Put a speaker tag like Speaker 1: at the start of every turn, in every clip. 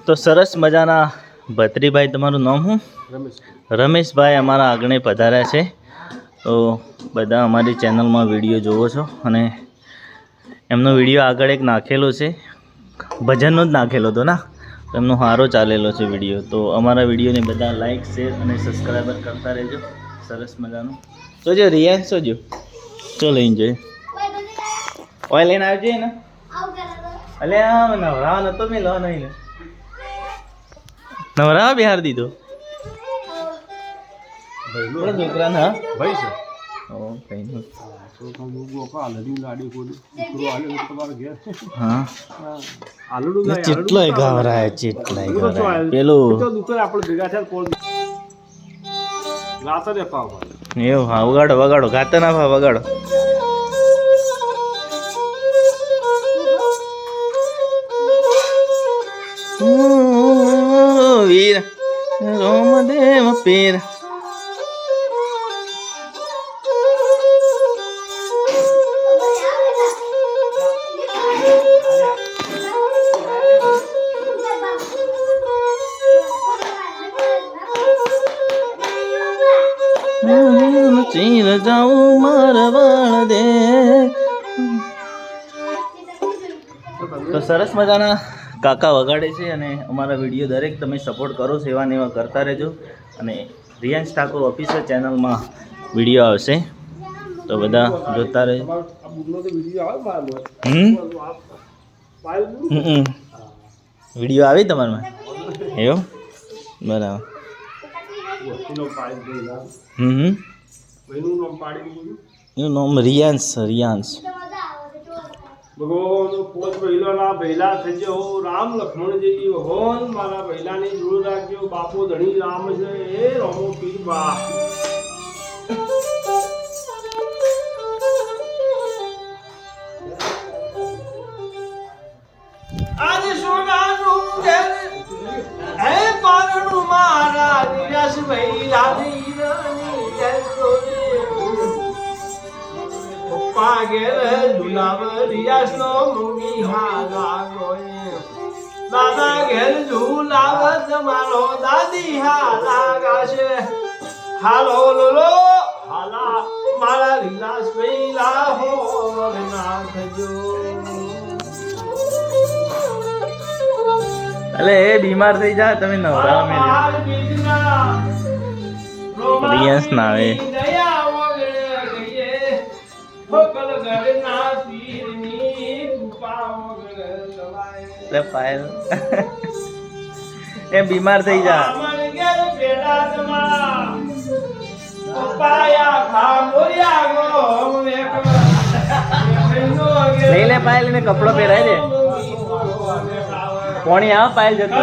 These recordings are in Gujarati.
Speaker 1: તો સરસ મજાના ભત્રીભાઈ, તમારું નામ શું? રમેશભાઈ અમારા આગળ પધાર્યા છે. તો બધા અમારી ચેનલમાં વિડીયો જોવો છો અને એમનો વિડીયો આગળ એક નાખેલો છે, ભજનનો જ નાખેલો હતો ના, એમનો સારો ચાલેલો છે વિડીયો. તો અમારા વિડીયોને બધા લાઈક, શેર અને સબસ્ક્રાઈબર કરતા રહેજો. સરસ મજાનું જોજો. રિયાન જોજો, ચો લઈને જોઈએ. ઓય લઈને આવજે ને. અલ્યા નવરાવા નતો મેં લો નહીં ને, નવરાવા બિહાર દીધો છોકરા ને. ભાઈ છે કઈ નહીં. ચેટલોય ગાવરાય, ચેટલાય ગાવરાય. પેલું એવું હા, વગાડો વગાડો, ગાતા ના ભા વગાડો. વીર રોમદેવ પીર. ચીર જાઉં મારવાળ દે. તો સરસ મજાના કાકા વગાડે છે અને અમારા વિડીયો દરેક તમે સપોર્ટ કરો છો, એવા ને એવા કરતા રહેજો. અને રિયાન્સ ઠાકોર ઓફિશિયલ ચેનલમાં વિડીયો આવશે, તો બધા જોતા રહેજો. વિડીયો આવી તમારામાં? એવું બરાબર. એનું નામ રિયાન્સ. રિયાન્સ
Speaker 2: ભગવાન પોત પહેલા પહેલા થજો. રામ લક્ષ્મણ જેવી ભગવાન મારા પહેલાની જોડ રાખજો. બાપો ધણી રામ છે એ રમો પીર બા. આજે સોનાનું ઘર હે પારણું મારા નિરાશ ભૈલાની રાની જય. પાગેર ઝુલાવ રિયાસ નો મમ્મી હાલા ગોય. દાદા ઘેર ઝુલાવ તમારો દાદી હાલા ગાશે. હાલો લોલો હાલા મારા રિયાસ પહેલા હો નાખજો.
Speaker 1: અલે એ બીમાર થઈ જા તમે નવરા મે. રિયાસ ના આવે. પાયલ એ બીમાર થઈ જા. લઈ લે પાયલ ને કપડો પહેરાય દે. કોણી આવ પાયલ જતું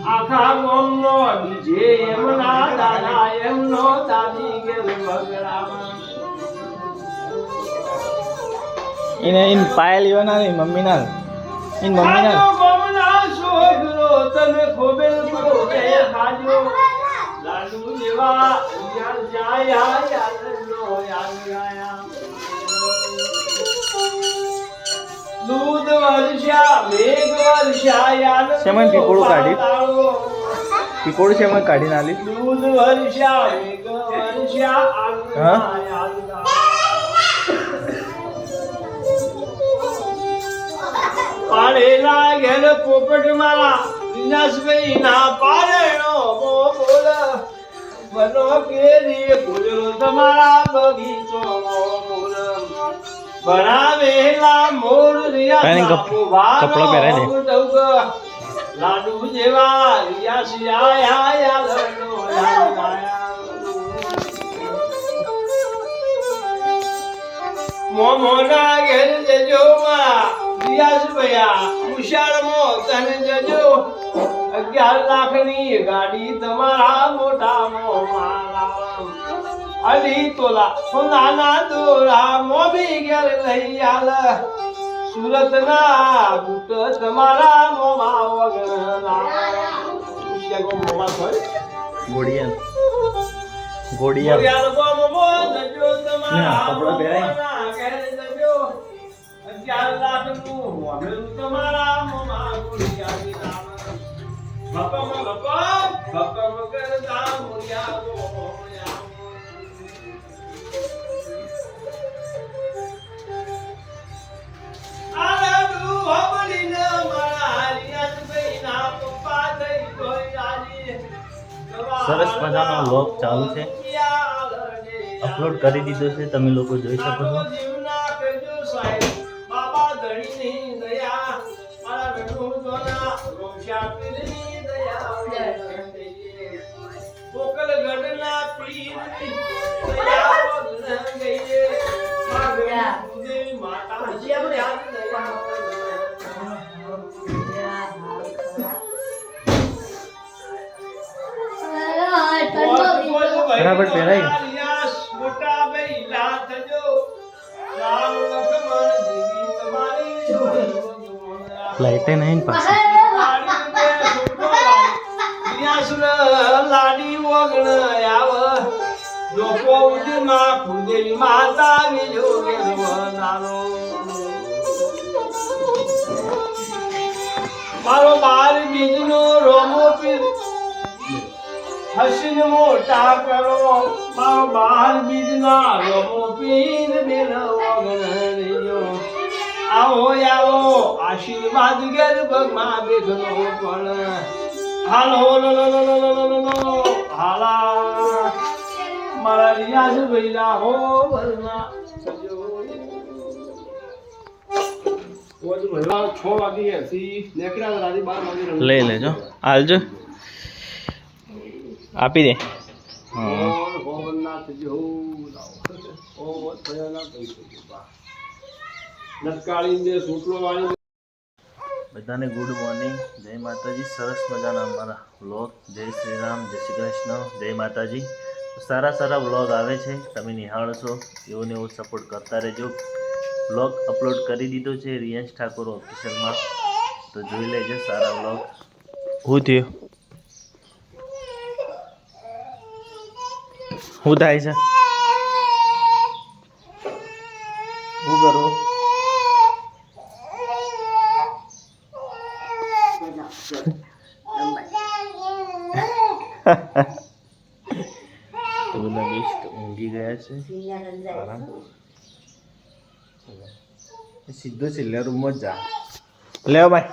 Speaker 2: આખા ગામનો બીજે એમના દાદા એમનો દાદી ઘેર બગડામાં.
Speaker 1: એને ઇન પાયલ યો ના ની મમ્મી ના ઇન મમ્મી ના
Speaker 2: ગામના છોકરો તમે ખોબેલ કરો કે ખાજો. લાડુ જેવા યાર જાયા યાર નો યાર ગાયા. દૂધ વર્ષા મેઘ વર્ષા યાર
Speaker 1: શેમન પીકોડું કાઢી. પીકોડું શેમન કાઢી નાલી.
Speaker 2: દૂધ વર્ષા મેઘ વર્ષા
Speaker 1: હા
Speaker 2: પાડેલા ઘેર પોપટ મારા વિનાશભાઈ ના પાડેનો બોલ. બનો કેરી ગુજરો તમારા બગીચો બોલ. બનાવેલા મોર રિયા
Speaker 1: કપડો પહેરાય દે.
Speaker 2: લાડુ જેવા રિયા સિયા યાર નો યાર ગાયા. મોમોના ઘેર જજો માં રિયાસ ભયા. મુશાળમાં તને જજો. 11 લાખની ગાડી તમારા મોઢામાં મારા. અલી તોલા સોનાના દોરા મોબી ઘેર લઈ આલ. સુરતના બુટ તમારા મોમાં વગરના. મોમાં હોય
Speaker 1: ગોડિયા ગોડિયા
Speaker 2: ગોડિયા ગોમો જજો તમારા
Speaker 1: કપડા પહેરાય.
Speaker 2: લાડનું વામેલું તમારા મોમાં ગુડિયાની નામ ભકમ કરતા મુરિયા ગોયા
Speaker 1: સરસ મજાનો વ્લોગ ચાલુ છે, અપલોડ કરી દીધો છે, તમે લોકો જોઈ શકો છો. બરાબર પહેરાય.
Speaker 2: મોટા બૈલા થજો રામ લક્ષ્મણ દેવી તમારી
Speaker 1: લાઈટે નહીં પાસે.
Speaker 2: લાડી વગણ આવ લોકો ઉદમાં કુંદેલી માતા વિજો ગેરવનાનો મારો બાર બીજનો રોમો પીર હસીન મોટા કરો મારો બાર બીજના રોમો પીર બેન વગણ રેજો આવો આવો આશીર્વાદ ગર્ભમાં બેગનો પણ હાલો હાલા મારા રિયાઝ ભૈલા હો ભરના
Speaker 1: લઈ લેજો, હાલજો, આપી દે. બધાને ગુડ મોર્નિંગ, જય માતાજી. સરસ મજાના અમારા વ્લોગ, જય શ્રી રામ, જય શ્રી કૃષ્ણ, જય માતાજી. સારા સારા વ્લોગ આવે છે, તમે નિહાળશો, એવો ને એવો સપોર્ટ કરતા રહેજો. વ્લોગ અપલોડ કરી દીધો છે રિયાઝ ઠાકોર ઓફિશિયલમાં, તો જોઈ લેજો સારા વ્લોગ. શું થયું? શું થાય છે? શું કરું? તો બધા બેસ્ટ ઊંઘી ગયા છે. આરામ. સીધો છેલ્લા રૂમમાં જ જા. લેવો ભાઈ,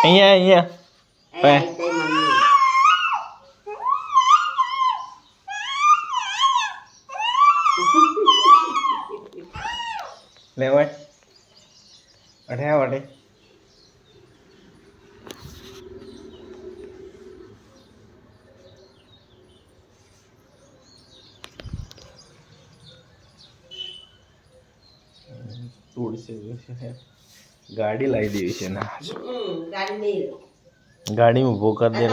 Speaker 1: અહીંયા ભાઈ. લેવાય અઢ્યા વાટે ગાડી લાવી દેવી છે ના ગાડી ઉભો કરી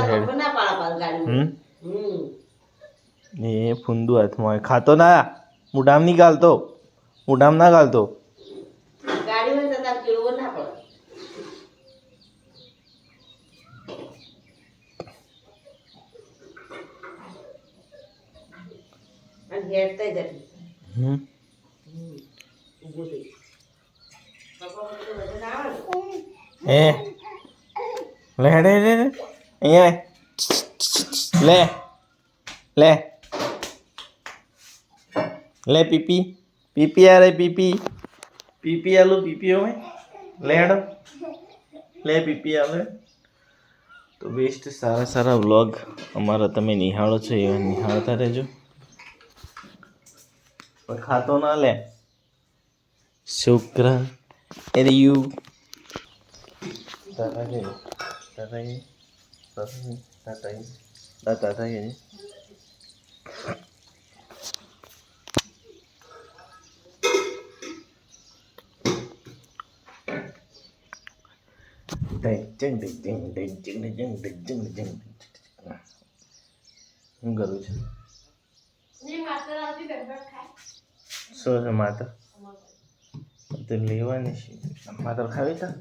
Speaker 1: દે એ ફૂંદુ હાથમાં હોય ખાતો ના મુઢામ નહીં ગાલતો મુઢામ ના ગાલતો એ લે લે લે અહીંયા લે લે લે પીપી પીપી આ રે પીપી પીપી આલું પીપી હોય લે હેડો લે પીપી આવે તો બેસ્ટ સારા સારા વ્લોગ અમારા તમે નિહાળો છો એવા નિહાળતા રહેજો પણ ખાતો ના લે શુક્ર એરિયું તાતા હું કરું છું શું છે માતા તો લેવાની છે માતર ખાવી તા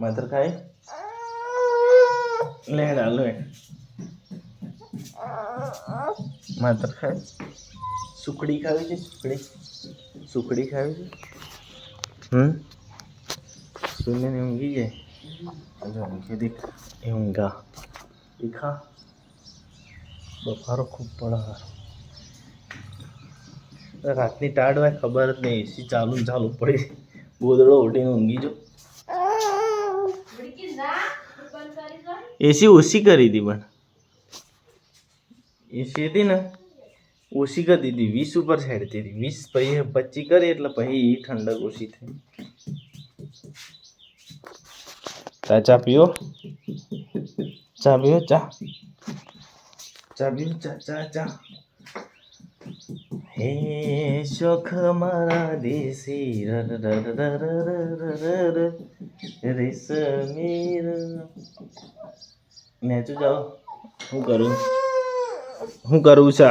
Speaker 1: માતર ખાઈ લે ડાલો માતર ખાય સુખડી ખાવી છે સુખડી સુખડી ખાવી છે સુને ને ઊંઘી જાય ઊંઘી દેખ એ ઊંઘા દેખા બફારો ખૂબ પડે રાતની ટાઢ હોય ખબર જ નહીં એસી ચાલુ ને ચાલુ પડી ગોદડો ઉઠીને ઊંઘી જો એસી ઓછી કરી હતી પણ એસી હતી ને ઓછી કરી દીધી 20 ઉપર છેડતી હતી 20 પછી 25 કરી એટલે પછી ઠંડક ઓછી થઈ ચા પીઓ ચા પીઓ ચા પીઓ ચા હે શોખ મારા દેશી રેશમીર મેચું જાઓ શું કરું છે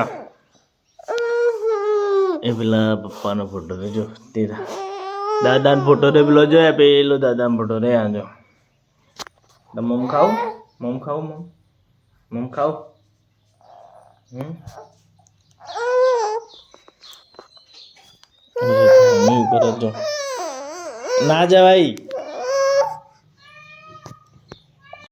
Speaker 1: એ પેલા પપ્પાનો ફોટો જો તેરા દાદાનો ફોટો રે પેલો જો પેલો દાદાનો ફોટો રે આ જો મમ ખાવ મમ ઉપર જો ના જવાય